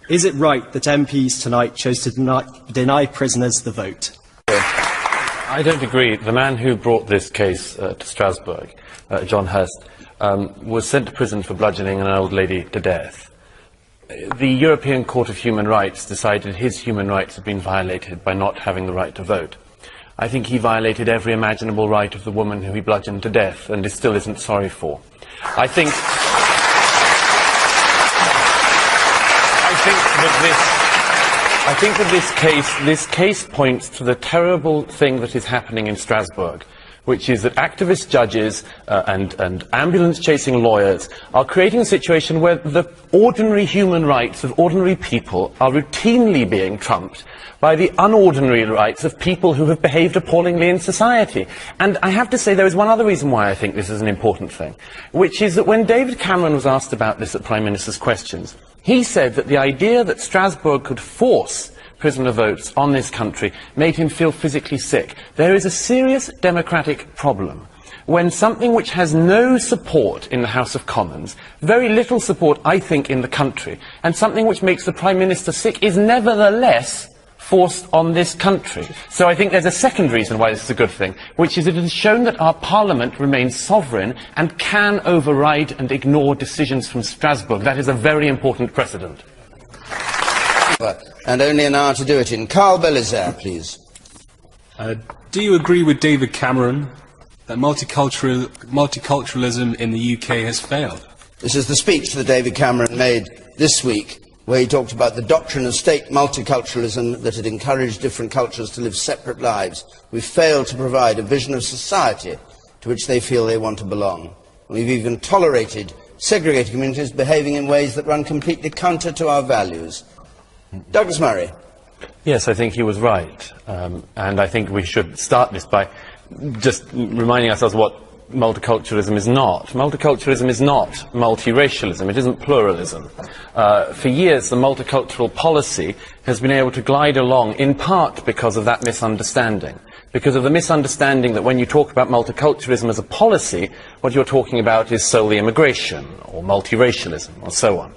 Is it right that MPs tonight chose to deny prisoners the vote? I don't agree. The man who brought this case to Strasbourg, John Hurst, was sent to prison for bludgeoning an old lady to death. The European Court of Human Rights decided his human rights had been violated by not having the right to vote. I think he violated every imaginable right of the woman who he bludgeoned to death and still isn't sorry for. I think that this case points to the terrible thing that is happening in Strasbourg, which is that activist judges and ambulance-chasing lawyers are creating a situation where the ordinary human rights of ordinary people are routinely being trumped by the unordinary rights of people who have behaved appallingly in society. And I have to say there is one other reason why I think this is an important thing, which is that when David Cameron was asked about this at Prime Minister's Questions, he said that the idea that Strasbourg could force prisoner votes on this country made him feel physically sick. There is a serious democratic problem when something which has no support in the House of Commons, very little support, I think, in the country, and something which makes the Prime Minister sick is nevertheless forced on this country. So I think there's a second reason why this is a good thing, which is it has shown that our Parliament remains sovereign and can override and ignore decisions from Strasbourg. That is a very important precedent. And only an hour to do it in. Carl Belizaire, please. Do you agree with David Cameron that multiculturalism in the UK has failed? This is the speech that David Cameron made this week, where he talked about the doctrine of state multiculturalism that had encouraged different cultures to live separate lives. We've failed to provide a vision of society to which they feel they want to belong. We've even tolerated segregated communities behaving in ways that run completely counter to our values. Douglas Murray. Yes, I think he was right. And I think we should start this by just reminding ourselves what multiculturalism is not. Multiculturalism is not multiracialism. It isn't pluralism. For years, the multicultural policy has been able to glide along, in part because of that misunderstanding. Because of the misunderstanding that when you talk about multiculturalism as a policy, what you're talking about is solely immigration, or multiracialism, or so on.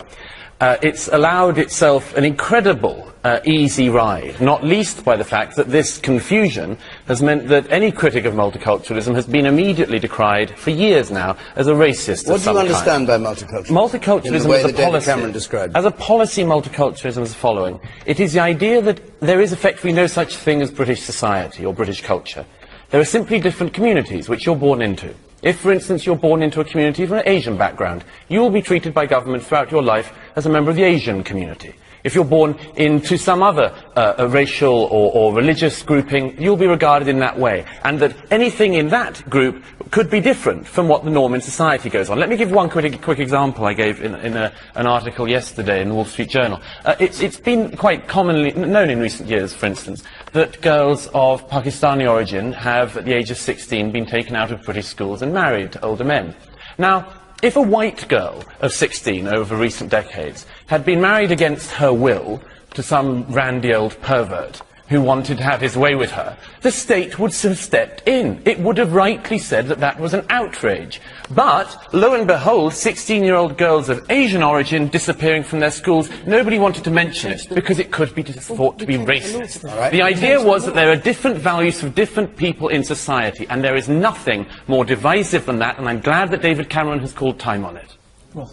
It's allowed itself an incredible easy ride, not least by the fact that this confusion has meant that any critic of multiculturalism has been immediately decried for years now as a racist. What do you understand by multiculturalism? Multiculturalism as a policy, Cameron described. As a policy, multiculturalism is the following. It is the idea that there is effectively no such thing as British society or British culture. There are simply different communities which you're born into. If, for instance, you're born into a community from an Asian background, you will be treated by government throughout your life as a member of the Asian community. If you're born into some other racial or religious grouping, you'll be regarded in that way. And that anything in that group could be different from what the norm in society goes on. Let me give one quick example I gave in an article yesterday in the Wall Street Journal. It's been quite commonly known in recent years, for instance, that girls of Pakistani origin have, at the age of 16, been taken out of British schools and married to older men. Now, if a white girl of 16 over recent decades had been married against her will to some randy old pervert who wanted to have his way with her, the state would have stepped in. It would have rightly said that that was an outrage. But, lo and behold, 16-year-old girls of Asian origin disappearing from their schools, nobody wanted to mention it because it could be thought to be racist. The idea was that there are different values for different people in society, and there is nothing more divisive than that, and I'm glad that David Cameron has called time on it. Mehdi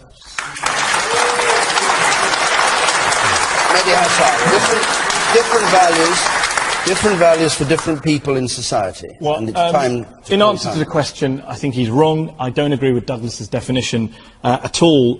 Hassan, different values for different people in society. Well, and it's time to in answer to the question, I think he's wrong. I don't agree with Douglas's definition at all.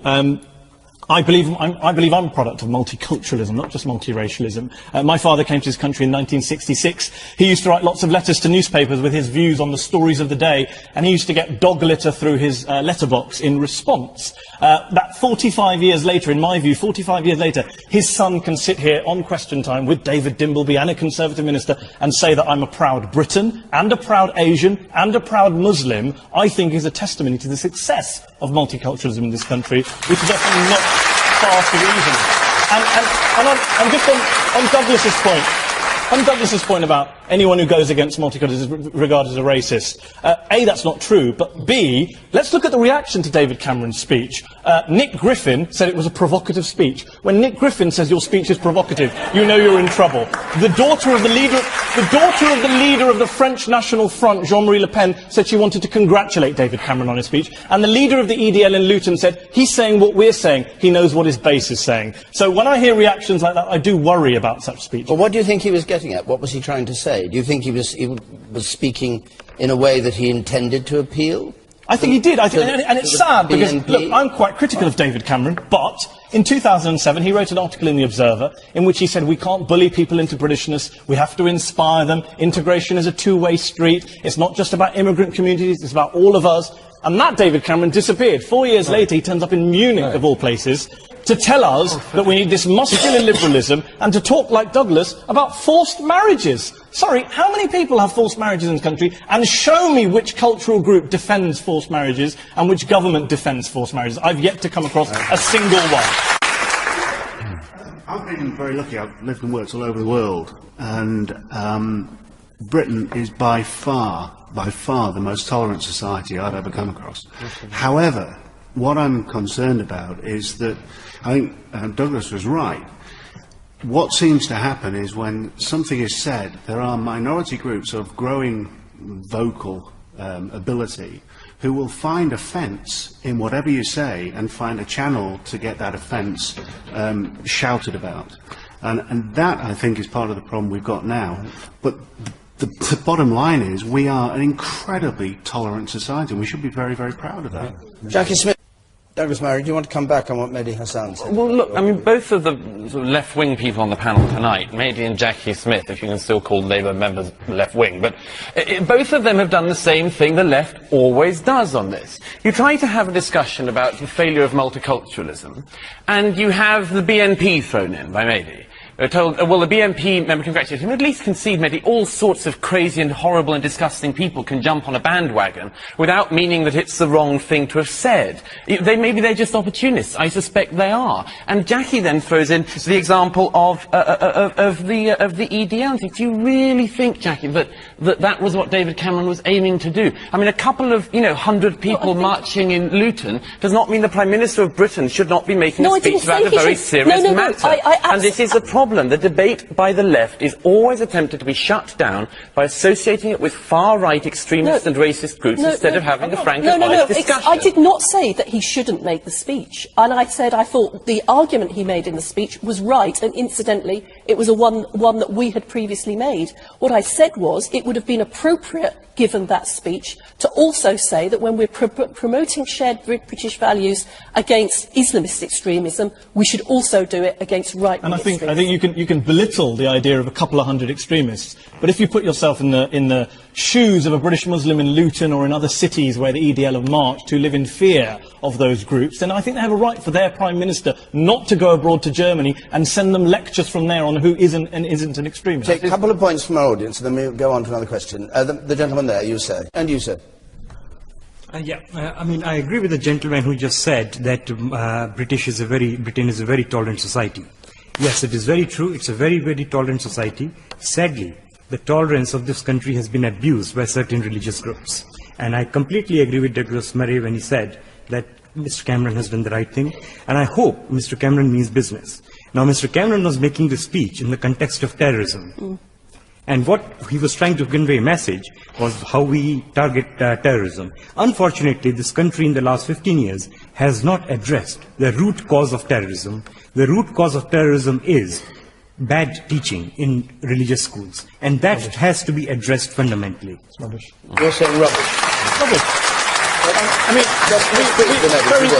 I believe I'm a product of multiculturalism, not just multiracialism. My father came to this country in 1966. He used to write lots of letters to newspapers with his views on the stories of the day, and he used to get dog litter through his letterbox in response. That 45 years later, in my view, 45 years later, his son can sit here on Question Time with David Dimbleby and a Conservative minister and say that I'm a proud Briton and a proud Asian and a proud Muslim, I think is a testimony to the success of multiculturalism in this country, which is definitely not far too easy. And just on Douglas's point, on Douglas's point about anyone who goes against multiculturalism is regarded as a racist, A, that's not true, but B, let's look at the reaction to David Cameron's speech. Nick Griffin said it was a provocative speech. When Nick Griffin says your speech is provocative, you know you're in trouble. The daughter of the leader of the French National Front, Jean-Marie Le Pen, said she wanted to congratulate David Cameron on his speech, and the leader of the EDL in Luton said he's saying what we're saying, he knows what his base is saying. So when I hear reactions like that, I do worry about such speech. Well, what do you think he was getting at? What was he trying to say? Do you think he was speaking in a way that he intended to appeal? I think he did, and it's sad because, look, I'm quite critical of David Cameron, but in 2007 he wrote an article in The Observer in which he said we can't bully people into Britishness, we have to inspire them, integration is a two-way street, it's not just about immigrant communities, it's about all of us, and that David Cameron disappeared. 4 years later he turns up in Munich, of all places, to tell us that we need this muscular liberalism and to talk like Douglas about forced marriages. Sorry, how many people have forced marriages in this country? And show me which cultural group defends forced marriages and which government defends forced marriages. I've yet to come across a single one. I've been very lucky. I've lived and worked all over the world, and Britain is by far the most tolerant society I've ever come across. However, what I'm concerned about is that I think Douglas was right. What seems to happen is when something is said, there are minority groups of growing vocal ability who will find offence in whatever you say and find a channel to get that offence shouted about. And that, I think, is part of the problem we've got now. But the bottom line is we are an incredibly tolerant society, and we should be very, very proud of that. Jackie Smith. Douglas Murray, do you want to come back on what Mehdi Hassan said? Well, look, I mean, both of the sort of left-wing people on the panel tonight, Mehdi and Jackie Smith, if you can still call Labour members left-wing, but both of them have done the same thing the left always does on this. You try to have a discussion about the failure of multiculturalism, and you have the BNP thrown in by Mehdi. We're told, well, the BNP member congratulated him. At least concede, Mehdi, all sorts of crazy and horrible and disgusting people can jump on a bandwagon without meaning that it's the wrong thing to have said. Maybe they're just opportunists. I suspect they are. And Jackie then throws in the example of the EDL. And thinks, do you really think, Jackie, that was what David Cameron was aiming to do? I mean, a couple of, 100 people marching in Luton does not mean the Prime Minister of Britain should not be making a speech about a very serious matter. And this is a problem. The debate by the left is always attempted to be shut down by associating it with far-right extremist and racist groups instead of having a frank and honest discussion. I did not say that he shouldn't make the speech. And I said I thought the argument he made in the speech was right, and incidentally, it was one that we had previously made. What I said was it would have been appropriate, given that speech, to also say that when we're promoting shared British values against Islamist extremism, we should also do it against right-wing extremism. I think you can belittle the idea of a couple of hundred extremists, but if you put yourself in the shoes of a British Muslim in Luton or in other cities where the EDL have marched who live in fear of those groups, then I think they have a right for their Prime Minister not to go abroad to Germany and send them lectures from there on who isn't and isn't an extremist. Take a couple of points from our audience, and then we'll go on to another question. The gentleman there, you say. And you, sir. I mean, I agree with the gentleman who just said that Britain is a very tolerant society. Yes, it is very true. It's a very, very tolerant society. Sadly, the tolerance of this country has been abused by certain religious groups. And I completely agree with Douglas Murray when he said that Mr. Cameron has done the right thing. And I hope Mr. Cameron means business. Now, Mr. Cameron was making the speech in the context of terrorism. And what he was trying to convey a message was how we target terrorism. Unfortunately, this country in the last 15 years has not addressed the root cause of terrorism. The root cause of terrorism is bad teaching in religious schools. And that has to be addressed fundamentally. Rubbish. You're saying rubbish. Rubbish. I mean,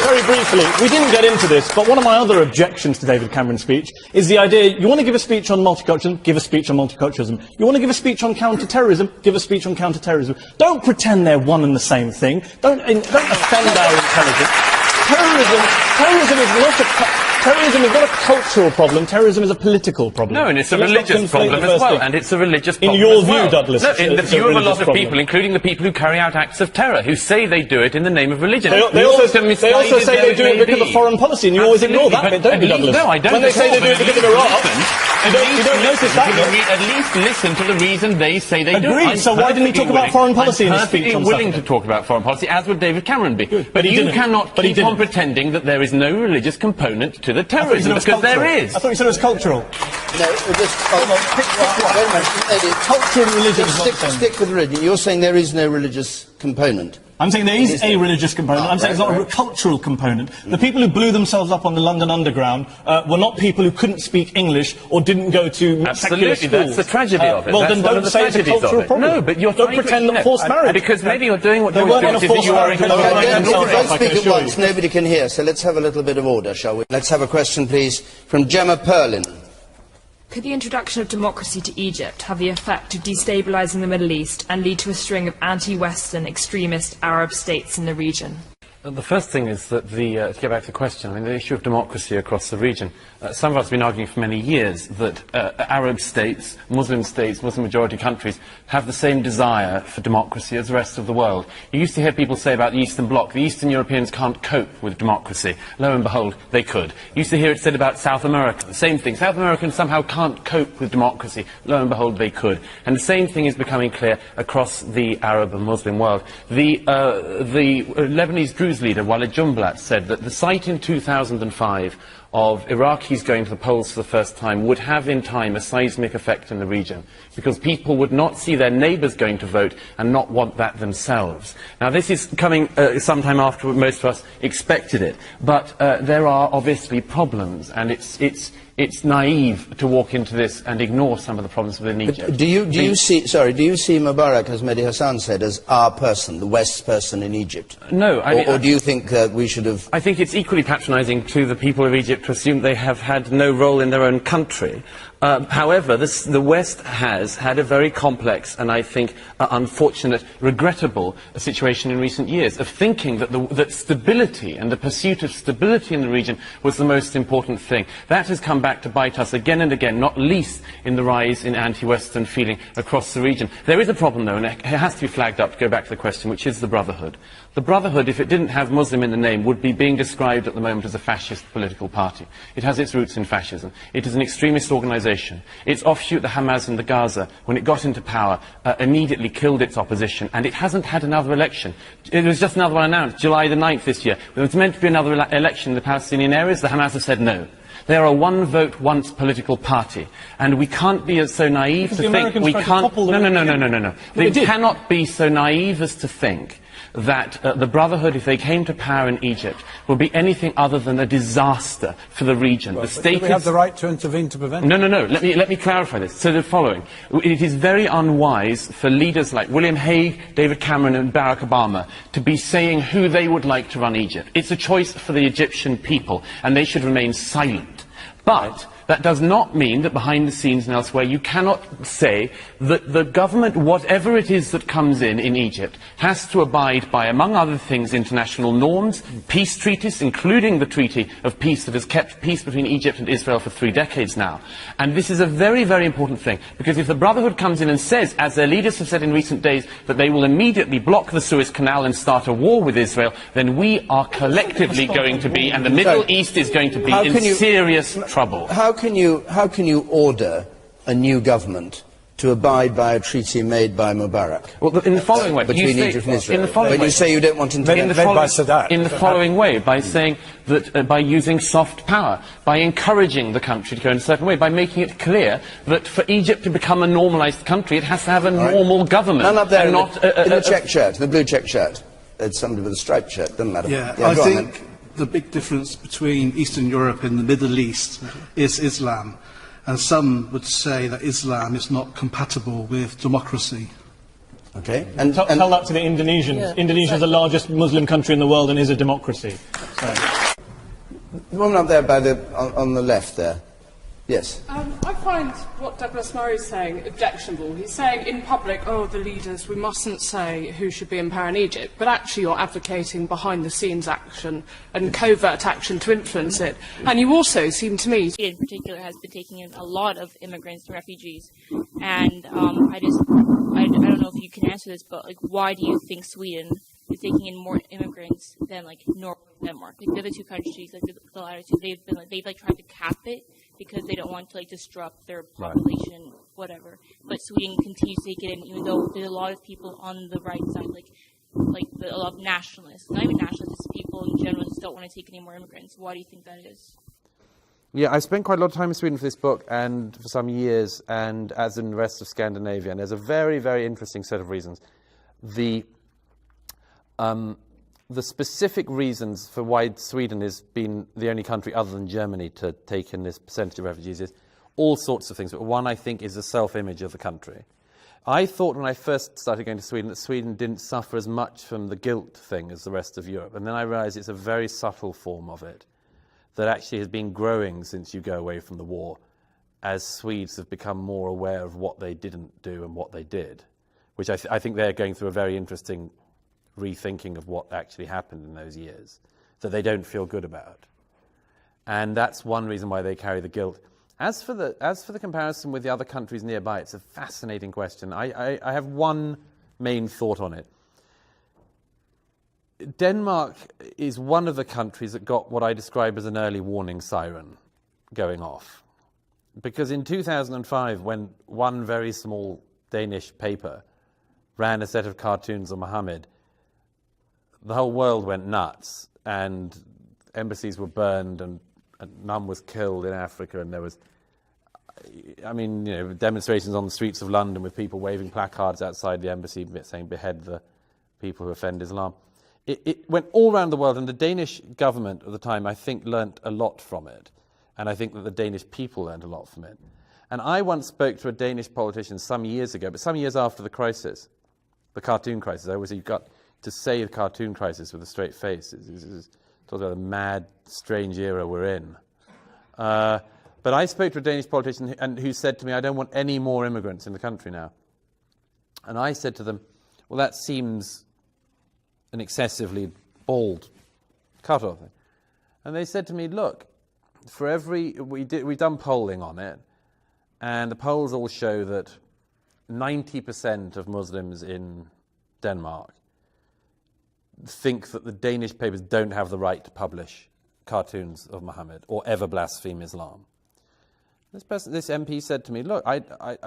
very briefly, we didn't get into this, but one of my other objections to David Cameron's speech is the idea, you want to give a speech on multiculturalism, give a speech on multiculturalism. You want to give a speech on counter-terrorism, give a speech on counter-terrorism. Don't pretend they're one and the same thing. Don't offend our intelligence. Terrorism is not a cultural problem. Terrorism is a political problem. No, and it's a religious problem as well. And it's a religious problem. In your view, Douglas. No, in the view of a lot of people, including the people who carry out acts of terror, who say they do it in the name of religion. They also say they do it because of foreign policy, and you always ignore that bit, don't you, Douglas? No, I don't. When they say they do it because of Iraq, at least listen to the reason they say they do. Agreed. So why didn't he talk about foreign policy in his speech? I'm willing to talk about foreign policy, as would David Cameron be. Good. But you cannot keep on pretending that there is no religious component to the terrorism, because there is. I thought you said it was cultural. No, wait a minute. Culture and religion. Stick with religion. You're saying there is no religious component. I'm saying there is a religious component. I'm saying it's not a cultural component. The people who blew themselves up on the London Underground were not people who couldn't speak English or didn't go to secular schools. That's the tragedy of it. Well, then don't say it's a cultural problem. No, but you're don't pretend that forced marriage. Because maybe you're doing what you're doing is that you are Don't speak at once. Nobody can hear. So let's have a little bit of order, shall we? Let's have a question, please, from Gemma Perlin. Could the introduction of democracy to Egypt have the effect of destabilising the Middle East and lead to a string of anti-Western extremist Arab states in the region? The first thing is that to get back to the question, I mean, the issue of democracy across the region. Some of us have been arguing for many years that Arab states, Muslim majority countries, have the same desire for democracy as the rest of the world. You used to hear people say about the Eastern Bloc, the Eastern Europeans can't cope with democracy. Lo and behold, they could. You used to hear it said about South America, the same thing. South Americans somehow can't cope with democracy. Lo and behold, they could. And the same thing is becoming clear across the Arab and Muslim world. The Lebanese Druze leader, Walid Jumblat, said that the sight in 2005 of Iraqis going to the polls for the first time would have in time a seismic effect in the region, because people would not see their neighbours going to vote and not want that themselves. Now, this is coming sometime after most of us expected it, but there are obviously problems, and it's naive to walk into this and ignore some of the problems within Egypt. Do you see Mubarak, as Mehdi Hassan said, as our person, the West's person in Egypt? No. Or do you think we should have... I think it's equally patronising to the people of Egypt to assume they have had no role in their own country. However, the West has had a very complex and, I think, unfortunate, regrettable situation in recent years of thinking that stability and the pursuit of stability in the region was the most important thing. That has come back to bite us again and again, not least in the rise in anti-Western feeling across the region. There is a problem, though, and it has to be flagged up, to go back to the question, which is the Brotherhood. The Brotherhood, if it didn't have Muslim in the name, would be being described at the moment as a fascist political party. It has its roots in fascism. It is an extremist organisation. Its offshoot, the Hamas in the Gaza, when it got into power, immediately killed its opposition, and it hasn't had another election. It was just another one announced, July the 9th this year. There was meant to be another election in the Palestinian areas. The Hamas have said no. They are a one-vote, once political party, and we can't be so naive to think we can't... No. They cannot be so naive as to think that the Brotherhood, if they came to power in Egypt, will be anything other than a disaster for the region. Well, do we have the right to intervene to prevent it? No. Let me clarify this. So the following. It is very unwise for leaders like William Hague, David Cameron and Barack Obama to be saying who they would like to run Egypt. It's a choice for the Egyptian people, and they should remain silent. But that does not mean that behind the scenes and elsewhere you cannot say that the government, whatever it is that comes in Egypt, has to abide by, among other things, international norms, peace treaties, including the Treaty of Peace that has kept peace between Egypt and Israel for 3 decades now. And this is a very, very important thing, because if the Brotherhood comes in and says, as their leaders have said in recent days, that they will immediately block the Suez Canal and start a war with Israel, then we are collectively going to be, and the Middle East is going to be, in serious trouble. How can you order a new government to abide by a treaty made by Mubarak? Well, in the following way, between Egypt and Israel. When you say you don't want intervention, in the following way, by saying that by using soft power, by encouraging the country to go in a certain way, by making it clear that for Egypt to become a normalised country, it has to have a normal government. None up there and in the check shirt, the blue check shirt. It's somebody with a striped shirt. Doesn't matter. Yeah, I think the big difference between Eastern Europe and the Middle East is Islam. And some would say that Islam is not compatible with democracy. Okay. And tell that to the Indonesians. Yeah. Indonesia is the largest Muslim country in the world and is a democracy. So. The woman up there on the left there. Yes. I find what Douglas Murray is saying objectionable. He's saying in public, oh, the leaders, we mustn't say who should be in power in Egypt, but actually you're advocating behind-the-scenes action and covert action to influence it. And you also seem to me... In particular has been taking in a lot of immigrants and refugees. And I don't know if you can answer this, but like, why do you think Sweden is taking in more immigrants than like Norway and Denmark? Like the other two countries, like the latter two, they've tried to cap it, because they don't want to like disrupt their population, whatever. But Sweden continues to take it in, even though there's a lot of people on the right side, a lot of nationalists, not even nationalists, just people in general just don't want to take any more immigrants. Why do you think that is? Yeah, I spent quite a lot of time in Sweden for this book and for some years, and as in the rest of Scandinavia, and there's a very, very interesting set of reasons. The specific reasons for why Sweden has been the only country other than Germany to take in this percentage of refugees is all sorts of things. But one, I think, is the self-image of the country. I thought when I first started going to Sweden that Sweden didn't suffer as much from the guilt thing as the rest of Europe. And then I realized it's a very subtle form of it that actually has been growing since you go away from the war, as Swedes have become more aware of what they didn't do and what they did, which I think they're going through a very interesting rethinking of what actually happened in those years that they don't feel good about. And that's one reason why they carry the guilt. As for the comparison with the other countries nearby, it's a fascinating question. I have one main thought on it. Denmark is one of the countries that got what I describe as an early warning siren going off. Because in 2005, when one very small Danish paper ran a set of cartoons of Mohammed, the whole world went nuts, and embassies were burned, and none was killed in Africa, and there was, demonstrations on the streets of London with people waving placards outside the embassy saying, "Behead the people who offend Islam." It went all around the world, and the Danish government at the time, I think, learnt a lot from it. And I think that the Danish people learned a lot from it. And I once spoke to a Danish politician some years ago, but some years after the crisis, the cartoon crisis. I always say you've got to say the cartoon crisis with a straight face. It's talks about the mad, strange era we're in. But I spoke to a Danish politician who said to me, "I don't want any more immigrants in the country now." And I said to them, "Well, that seems an excessively bald cut-off." And they said to me, "Look, we've done polling on it, and the polls all show that 90% of Muslims in Denmark think that the Danish papers don't have the right to publish cartoons of Muhammad or ever blaspheme Islam." This MP said to me, "Look, I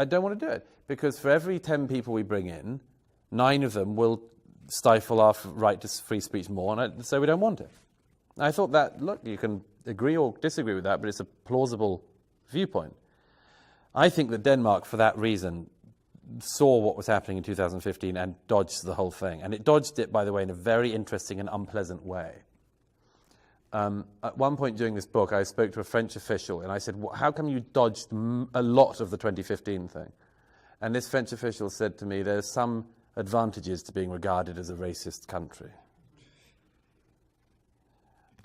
don't want to do it, because for every 10 people we bring in, 9 of them will stifle our right to free speech more, and so we don't want it." And I thought that, look, you can agree or disagree with that, but it's a plausible viewpoint. I think that Denmark, for that reason, saw what was happening in 2015 and dodged the whole thing. And it dodged it, by the way, in a very interesting and unpleasant way. At one point during this book, I spoke to a French official, and I said, "How come you dodged a lot of the 2015 thing?" And this French official said to me, "There's some advantages to being regarded as a racist country."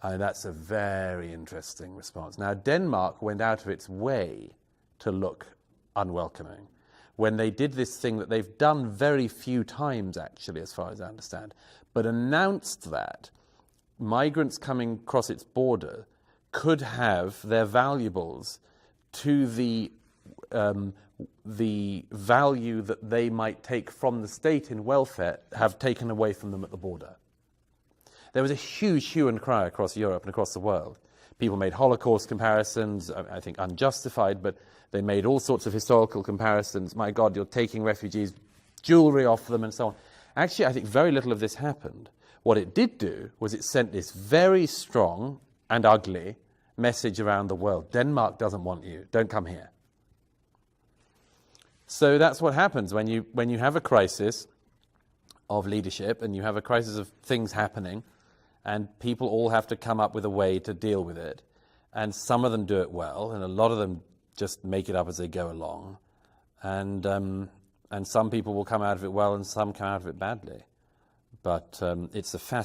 And that's a very interesting response. Now, Denmark went out of its way to look unwelcoming when they did this thing that they've done very few times, actually, as far as I understand, but announced that migrants coming across its border could have their valuables to the value that they might take from the state in welfare have taken away from them at the border. There was a huge hue and cry across Europe and across the world. People made Holocaust comparisons, I think unjustified, but they made all sorts of historical comparisons. My God, you're taking refugees, jewelry off them and so on. Actually, I think very little of this happened. What it did do was it sent this very strong and ugly message around the world. Denmark doesn't want you. Don't come here. So that's what happens when you have a crisis of leadership and you have a crisis of things happening, and people all have to come up with a way to deal with it. And some of them do it well, and a lot of them just make it up as they go along. And some people will come out of it well, and some come out of it badly. But it's a fascinating